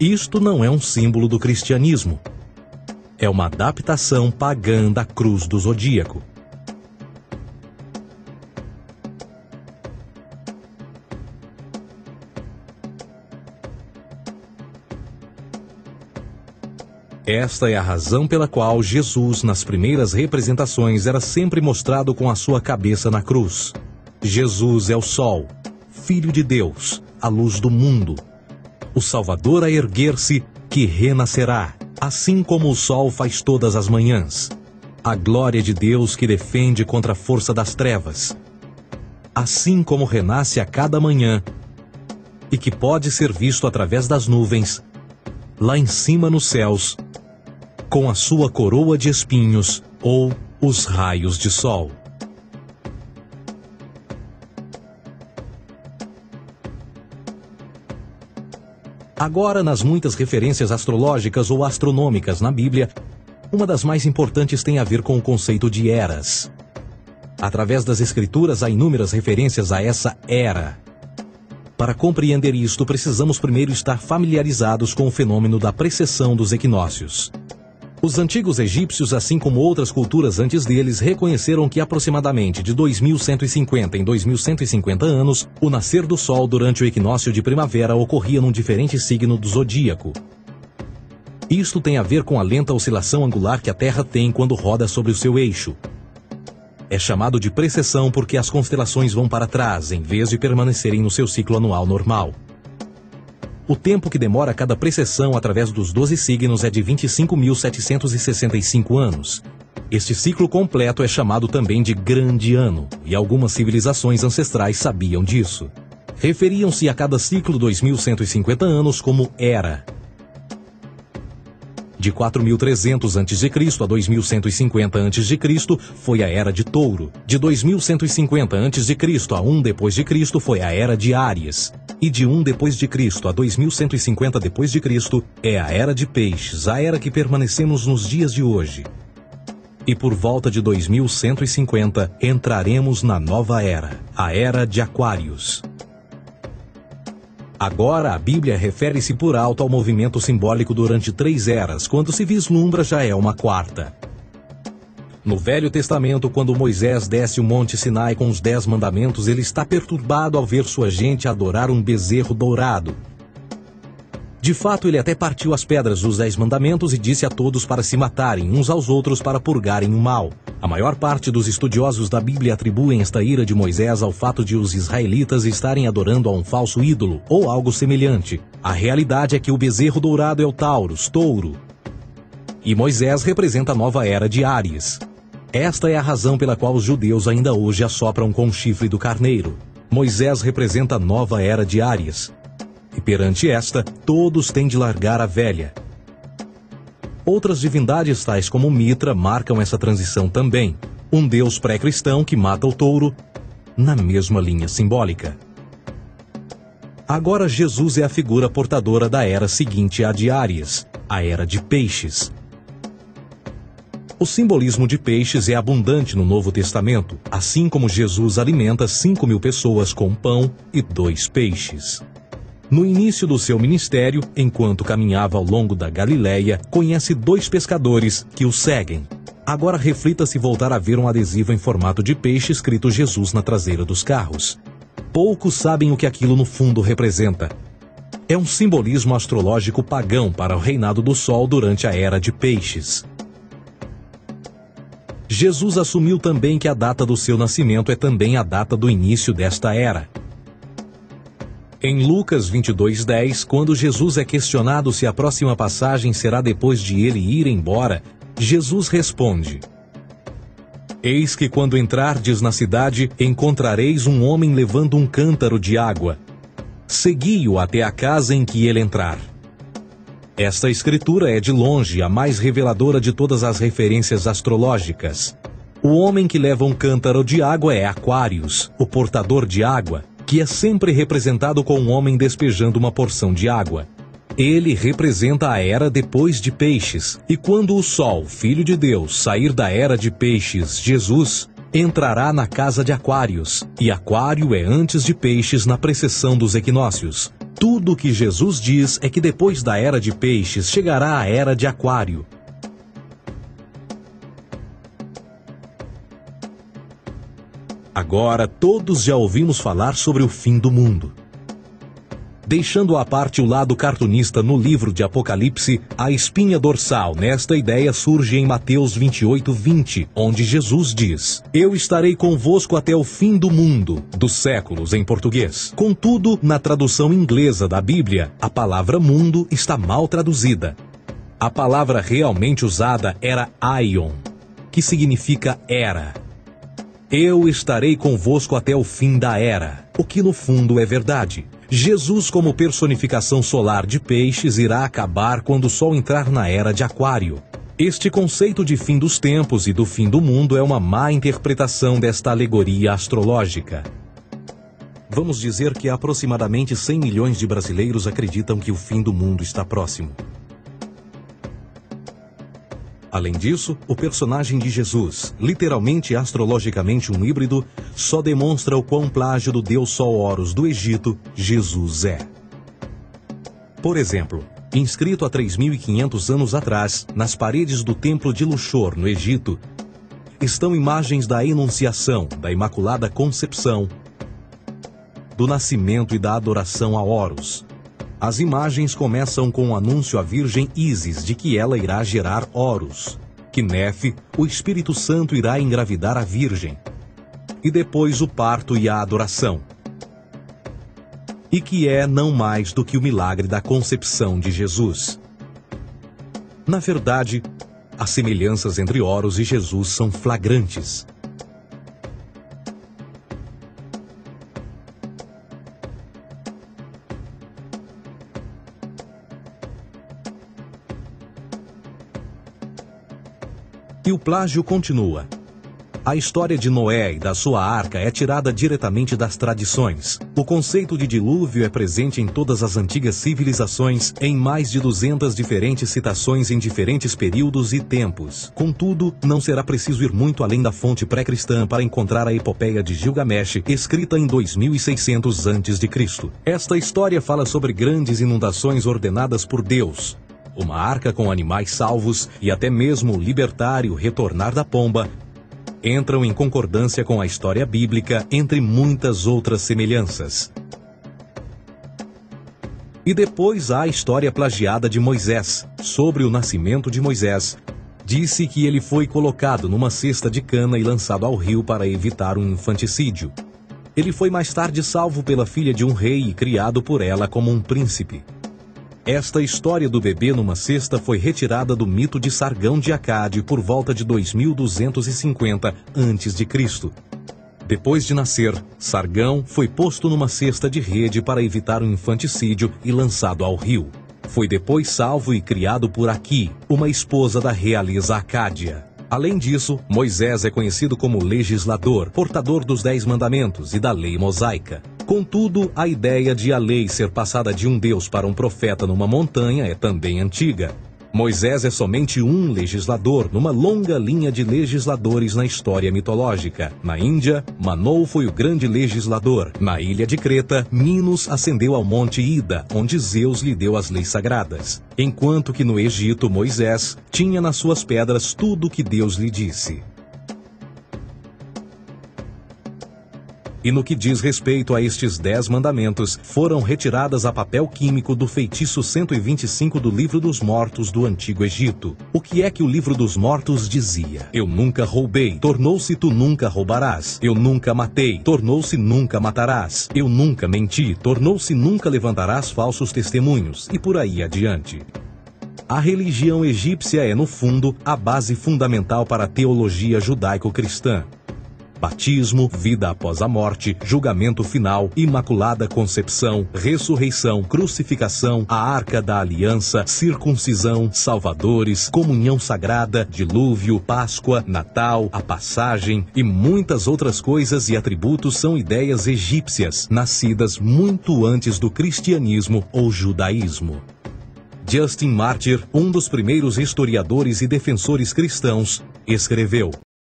Isto não é um símbolo do cristianismo. É uma adaptação pagã da cruz do zodíaco. Esta é a razão pela qual Jesus, nas primeiras representações, era sempre mostrado com a sua cabeça na cruz. Jesus é o Sol, Filho de Deus, a luz do mundo. O Salvador a erguer-se, que renascerá, assim como o sol faz todas as manhãs. A glória de Deus que defende contra a força das trevas. Assim como renasce a cada manhã, e que pode ser visto através das nuvens, lá em cima nos céus, com a sua coroa de espinhos ou os raios de sol. Agora, nas muitas referências astrológicas ou astronômicas na Bíblia, uma das mais importantes tem a ver com o conceito de eras. Através das Escrituras há inúmeras referências a essa era. Para compreender isto, precisamos primeiro estar familiarizados com o fenômeno da precessão dos equinócios. Os antigos egípcios, assim como outras culturas antes deles, reconheceram que aproximadamente de 2150 em 2150 anos, o nascer do Sol durante o equinócio de primavera ocorria num diferente signo do zodíaco. Isto tem a ver com a lenta oscilação angular que a Terra tem quando roda sobre o seu eixo. É chamado de precessão porque as constelações vão para trás, em vez de permanecerem no seu ciclo anual normal. O tempo que demora cada precessão através dos 12 signos é de 25.765 anos. Este ciclo completo é chamado também de Grande Ano, e algumas civilizações ancestrais sabiam disso. Referiam-se a cada ciclo 2150 anos como Era. De 4.300 a.C. a 2150 a.C. foi a Era de Touro. De 2150 a.C. a 1 d.C. foi a Era de Áries. E de 1 d.C. a 2150 d.C. é a Era de Peixes, a era que permanecemos nos dias de hoje. E por volta de 2150 entraremos na nova era, a Era de Aquários. Agora, a Bíblia refere-se por alto ao movimento simbólico durante 3 eras, quando se vislumbra já é uma quarta. No Velho Testamento, quando Moisés desce o Monte Sinai com os 10 mandamentos, ele está perturbado ao ver sua gente adorar um bezerro dourado. De fato, ele até partiu as pedras dos 10 mandamentos e disse a todos para se matarem uns aos outros para purgarem o mal. A maior parte dos estudiosos da Bíblia atribuem esta ira de Moisés ao fato de os israelitas estarem adorando a um falso ídolo, ou algo semelhante. A realidade é que o bezerro dourado é o Taurus, touro. E Moisés representa a nova era de Áries. Esta é a razão pela qual os judeus ainda hoje assopram com o chifre do carneiro. Moisés representa a nova era de Áries. E perante esta, todos têm de largar a velha. Outras divindades, tais como Mitra, marcam essa transição também. Um deus pré-cristão que mata o touro, na mesma linha simbólica. Agora Jesus é a figura portadora da era seguinte à de Áries, a Era de Peixes. O simbolismo de peixes é abundante no Novo Testamento, assim como Jesus alimenta 5.000 pessoas com pão e 2 peixes. No início do seu ministério, enquanto caminhava ao longo da Galileia, conhece 2 pescadores que o seguem. Agora reflita se voltar a ver um adesivo em formato de peixe escrito Jesus na traseira dos carros. Poucos sabem o que aquilo no fundo representa. É um simbolismo astrológico pagão para o reinado do Sol durante a Era de Peixes. Jesus assumiu também que a data do seu nascimento é também a data do início desta era. Em Lucas 22:10, quando Jesus é questionado se a próxima passagem será depois de ele ir embora, Jesus responde: Eis que quando entrardes na cidade, encontrareis um homem levando um cântaro de água. Segui-o até a casa em que ele entrar. Esta escritura é de longe a mais reveladora de todas as referências astrológicas. O homem que leva um cântaro de água é Aquários, o portador de água, que é sempre representado com um homem despejando uma porção de água. Ele representa a era depois de Peixes, e quando o Sol, Filho de Deus, sair da era de Peixes, Jesus, entrará na casa de Aquários, e Aquário é antes de Peixes na precessão dos equinócios. Tudo o que Jesus diz é que depois da era de peixes chegará a era de aquário. Agora todos já ouvimos falar sobre o fim do mundo. Deixando à parte o lado cartunista no livro de Apocalipse, a espinha dorsal nesta ideia surge em Mateus 28:20, onde Jesus diz: Eu estarei convosco até o fim do mundo, dos séculos em português. Contudo, na tradução inglesa da Bíblia, a palavra mundo está mal traduzida. A palavra realmente usada era aion, que significa era. Eu estarei convosco até o fim da era, o que no fundo é verdade. Jesus, como personificação solar de peixes, irá acabar quando o Sol entrar na era de aquário. Este conceito de fim dos tempos e do fim do mundo é uma má interpretação desta alegoria astrológica. Vamos dizer que aproximadamente 100 milhões de brasileiros acreditam que o fim do mundo está próximo. Além disso, o personagem de Jesus, literalmente e astrologicamente um híbrido, só demonstra o quão plágio do deus Sol Horus do Egito, Jesus é. Por exemplo, inscrito há 3.500 anos atrás, nas paredes do templo de Luxor, no Egito, estão imagens da Enunciação, da Imaculada Concepção, do nascimento e da adoração a Horus. As imagens começam com o anúncio à Virgem Ísis de que ela irá gerar Horus, que Nefe, o Espírito Santo, irá engravidar a Virgem, e depois o parto e a adoração, e que é não mais do que o milagre da concepção de Jesus. Na verdade, as semelhanças entre Horus e Jesus são flagrantes. E o plágio continua. A história de Noé e da sua arca é tirada diretamente das tradições. O conceito de dilúvio é presente em todas as antigas civilizações, em mais de 200 diferentes citações em diferentes períodos e tempos. Contudo, não será preciso ir muito além da fonte pré-cristã para encontrar a epopeia de Gilgamesh, escrita em 2600 a.C. Esta história fala sobre grandes inundações ordenadas por Deus, uma arca com animais salvos e até mesmo o libertário retornar da pomba, entram em concordância com a história bíblica, entre muitas outras semelhanças. E depois há a história plagiada de Moisés. Sobre o nascimento de Moisés, disse que ele foi colocado numa cesta de cana e lançado ao rio para evitar um infanticídio. Ele foi mais tarde salvo pela filha de um rei e criado por ela como um príncipe. Esta história do bebê numa cesta foi retirada do mito de Sargão de Acade por volta de 2250 a.C. Depois de nascer, Sargão foi posto numa cesta de rede para evitar um infanticídio e lançado ao rio. Foi depois salvo e criado por Aqui, uma esposa da realeza Acádia. Além disso, Moisés é conhecido como legislador, portador dos 10 mandamentos e da lei mosaica. Contudo, a ideia de a lei ser passada de um deus para um profeta numa montanha é também antiga. Moisés é somente um legislador numa longa linha de legisladores na história mitológica. Na Índia, Manou foi o grande legislador. Na ilha de Creta, Minos ascendeu ao monte Ida, onde Zeus lhe deu as leis sagradas. Enquanto que no Egito, Moisés tinha nas suas pedras tudo o que Deus lhe disse. E no que diz respeito a estes 10 mandamentos, foram retiradas a papel químico do feitiço 125 do Livro dos Mortos do Antigo Egito. O que é que o Livro dos Mortos dizia? Eu nunca roubei, tornou-se tu nunca roubarás. Eu nunca matei, tornou-se nunca matarás. Eu nunca menti, tornou-se nunca levantarás falsos testemunhos, e por aí adiante. A religião egípcia é, no fundo, a base fundamental para a teologia judaico-cristã. Batismo, vida após a morte, julgamento final, imaculada concepção, ressurreição, crucificação, a arca da aliança, circuncisão, salvadores, comunhão sagrada, dilúvio, Páscoa, Natal, a passagem e muitas outras coisas e atributos são ideias egípcias, nascidas muito antes do cristianismo ou judaísmo. Justin Martyr, um dos primeiros historiadores e defensores cristãos, escreveu: